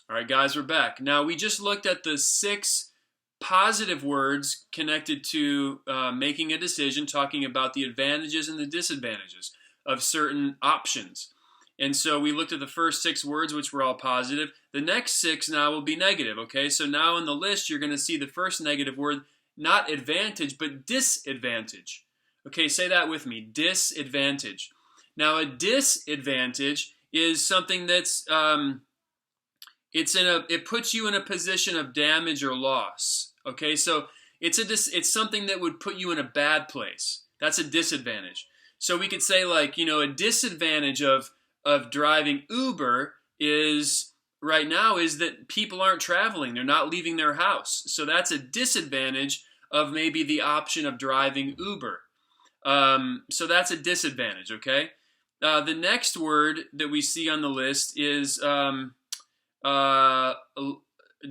All right, guys, we're back. Now, we just looked at the 6 positive words connected to making a decision, talking about the advantages and the disadvantages of certain options. And so we looked at the first 6 words, which were all positive. The next 6 now will be negative, okay? So now in the list, you're going to see the first negative word, not advantage, but disadvantage. Okay, say that with me, disadvantage. Now, a disadvantage is something that's... it puts you in a position of damage or loss. Okay, so it's something that would put you in a bad place. That's a disadvantage. So we could say, like, a disadvantage of driving Uber is right now is that people aren't traveling. They're not leaving their house. So that's a disadvantage of maybe the option of driving Uber. So that's a disadvantage, okay? The next word that we see on the list is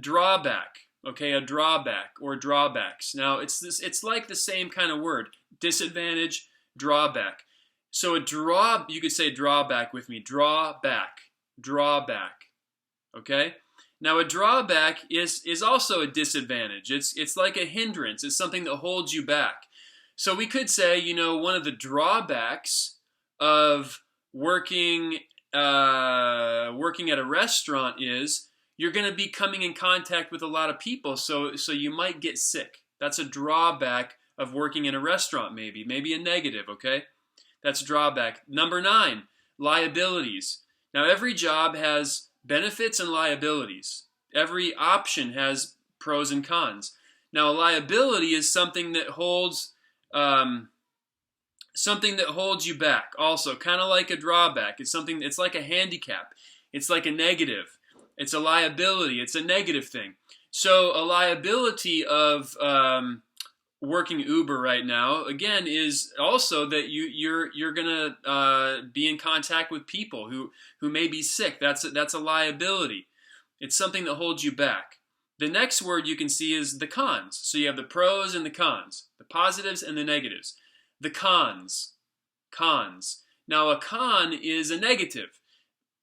drawback. Okay, a drawback or drawbacks. Now it's like the same kind of word, disadvantage, drawback. So you could say drawback with me, drawback. Okay. Now a drawback is also a disadvantage. It's like a hindrance. It's something that holds you back. So we could say, one of the drawbacks of working at a restaurant is you're going to be coming in contact with a lot of people, so you might get sick. That's a drawback of working in a restaurant, maybe a negative, okay? That's drawback. Number 9, liabilities. Now, every job has benefits and liabilities. Every option has pros and cons. Now, a liability is something that holds you back. Also, kind of like a drawback. It's like a handicap. It's like a negative. It's a liability. It's a negative thing. So a liability of working Uber right now, again, is also that you're gonna be in contact with people who may be sick. That's a liability. It's something that holds you back. The next word you can see is the cons. So you have the pros and the cons, the positives and the negatives. The cons. Now a con is a negative.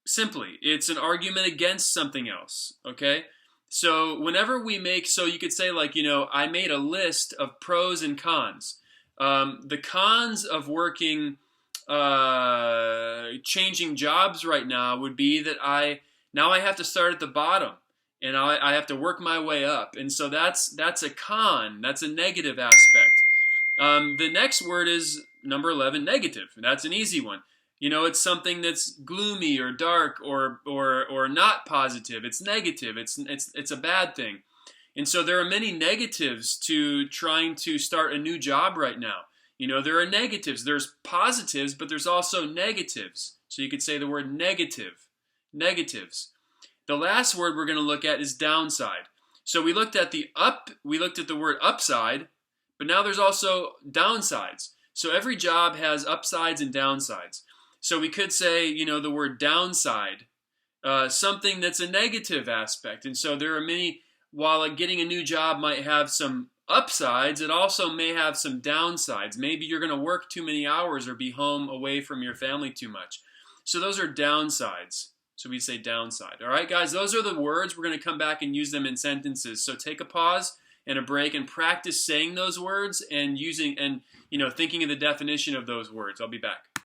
Simply, it's an argument against something else, okay? So whenever you could say, like, I made a list of pros and cons. The cons of changing jobs right now would be that I have to start at the bottom, and I have to work my way up. And so that's a con. That's a negative aspect. The next word is number 11, negative. That's an easy one. It's something that's gloomy or dark or not positive. It's negative. It's a bad thing. And so there are many negatives to trying to start a new job right now. There are negatives. There's positives, but there's also negatives. So you could say the word negative. Negatives. The last word we're going to look at is downside. So we looked at the word upside, but now there's also downsides. So every job has upsides and downsides. So we could say, the word downside, something that's a negative aspect. And so there are many, while getting a new job might have some upsides, it also may have some downsides. Maybe you're going to work too many hours or be home away from your family too much. So those are downsides. So we say downside. All right, guys, those are the words. We're going to come back and use them in sentences. So take a pause and a break and practice saying those words and thinking of the definition of those words. I'll be back.